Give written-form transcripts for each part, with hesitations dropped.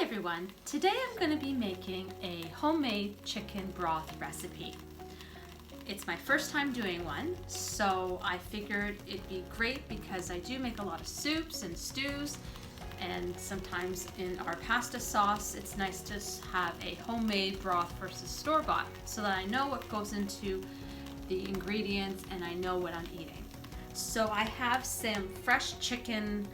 everyone, today I'm going to be making a homemade chicken broth recipe. It's my first time doing one, so I figured it'd be great because I do make a lot of soups and stews, and sometimes in our pasta sauce it's nice to have a homemade broth versus store-bought so that I know what goes into the ingredients and I know what I'm eating. So I have some fresh chicken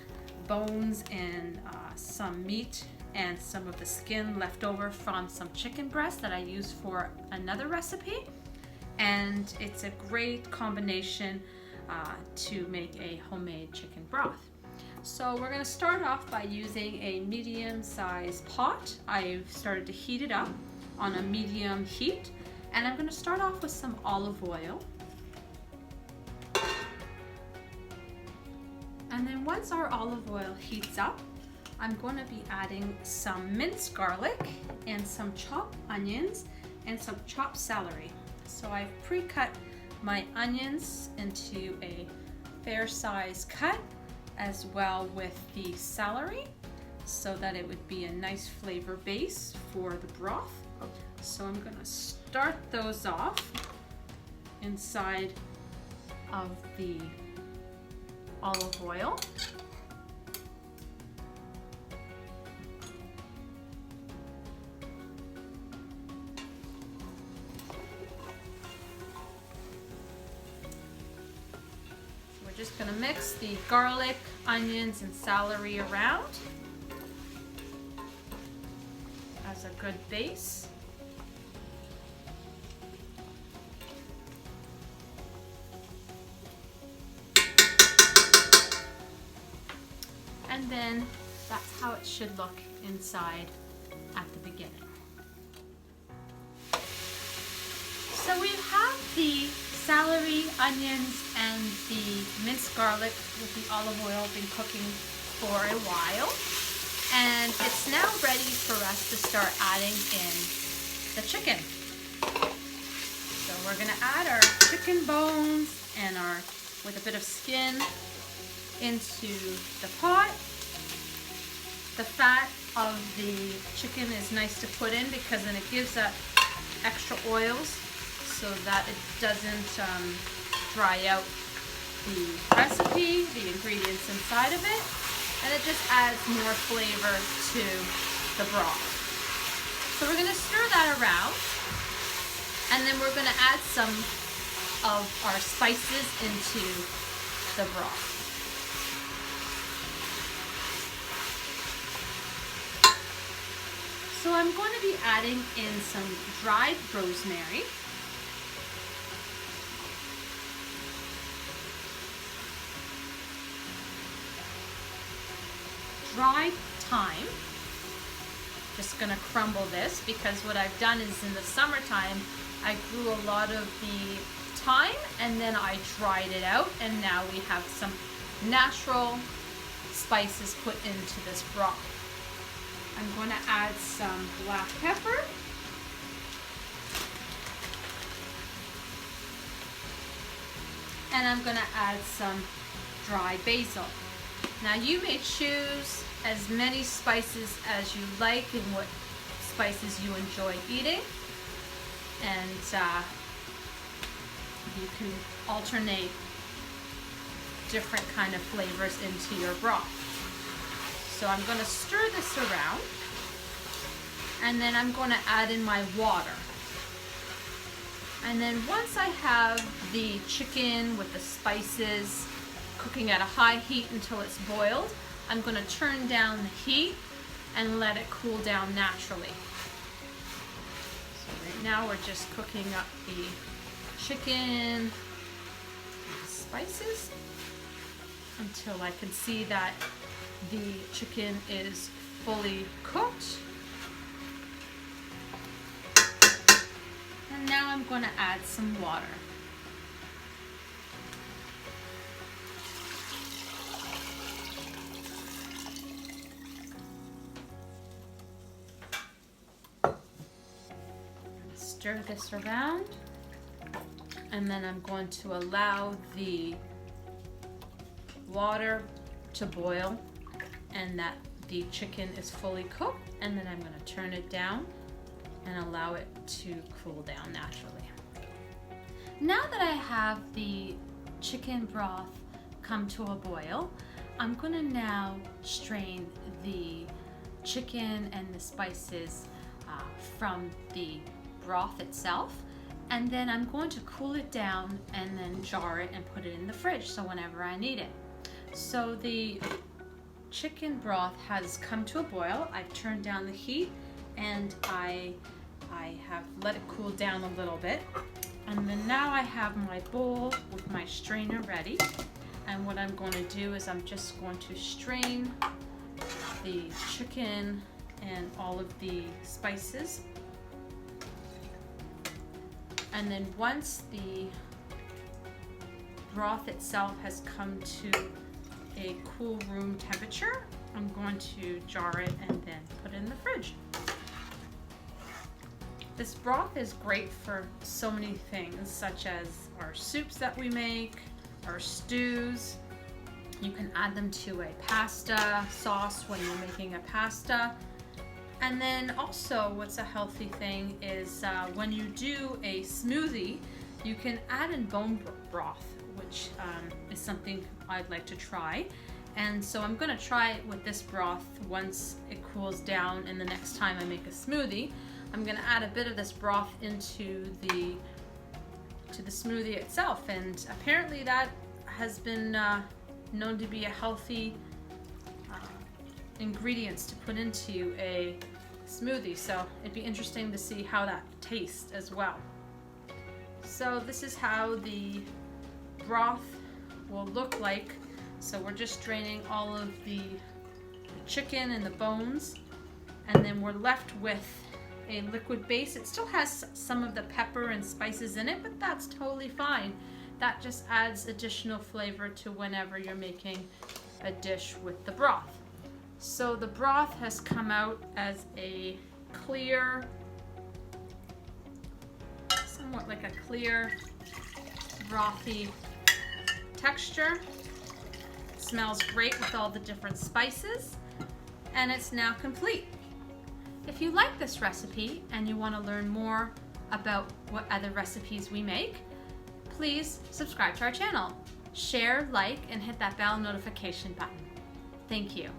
bones and some meat and some of the skin left over from some chicken breast that I use for another recipe, and it's a great combination to make a homemade chicken broth. So we're going to start off by using a medium-sized pot. I've started to heat it up on a medium heat, and I'm going to start off with some olive oil. And then once our olive oil heats up, I'm going to be adding some minced garlic and some chopped onions and some chopped celery. So I've pre-cut my onions into a fair size cut, as well with the celery, so that it would be a nice flavor base for the broth. So I'm going to start those off inside of the olive oil. We're just going to mix the garlic, onions, and celery around as a good base. And then that's how it should look inside at the beginning. So we have the celery, onions, and the minced garlic with the olive oil been cooking for a while. And it's now ready for us to start adding in the chicken. So we're gonna add our chicken bones and with a bit of skin into the pot. The fat of the chicken is nice to put in because then it gives that extra oils so that it doesn't dry out the recipe, the ingredients inside of it, and it just adds more flavor to the broth. So we're going to stir that around, and then we're going to add some of our spices into the broth. So I'm going to be adding in some dried rosemary, dried thyme. Just going to crumble this because what I've done is in the summertime I grew a lot of the thyme and then I dried it out, and now we have some natural spices put into this broth. I'm going to add some black pepper, and I'm going to add some dry basil. Now you may choose as many spices as you like and what spices you enjoy eating, and you can alternate different kind of flavors into your broth. So I'm going to stir this around, and then I'm going to add in my water. And then once I have the chicken with the spices cooking at a high heat until it's boiled, I'm going to turn down the heat and let it cool down naturally. So right now we're just cooking up the chicken with the spices until I can see that the chicken is fully cooked. And now I'm going to add some water. Stir this around, and then I'm going to allow the water to boil and that the chicken is fully cooked, and then I'm going to turn it down and allow it to cool down naturally. Now that I have the chicken broth come to a boil, I'm going to now strain the chicken and the spices from the broth itself, and then I'm going to cool it down and then jar it and put it in the fridge so whenever I need it. So the chicken broth has come to a boil. I've turned down the heat and I have let it cool down a little bit, and then now I have my bowl with my strainer ready, and what I'm going to do is I'm just going to strain the chicken and all of the spices, and then once the broth itself has come to a cool room temperature, I'm going to jar it and then put it in the fridge. This broth is great for so many things, such as our soups that we make, our stews. You can add them to a pasta sauce when you're making a pasta. And then also what's a healthy thing is when you do a smoothie, you can add in bone broth, which is something I'd like to try. And so I'm going to try it with this broth once it cools down, and the next time I make a smoothie, I'm going to add a bit of this broth into the smoothie itself. And apparently that has been known to be a healthy ingredients to put into a smoothie, so it'd be interesting to see how that tastes as well. So this is how the broth will look like. So we're just draining all of the chicken and the bones, and then we're left with a liquid base. It still has some of the pepper and spices in it, but that's totally fine. That just adds additional flavor to whenever you're making a dish with the broth. So the broth has come out as a clear, somewhat like a clear, brothy texture. It smells great with all the different spices, and it's now complete. If you like this recipe and you want to learn more about what other recipes we make, please subscribe to our channel. Share, like, and hit that bell notification button. Thank you.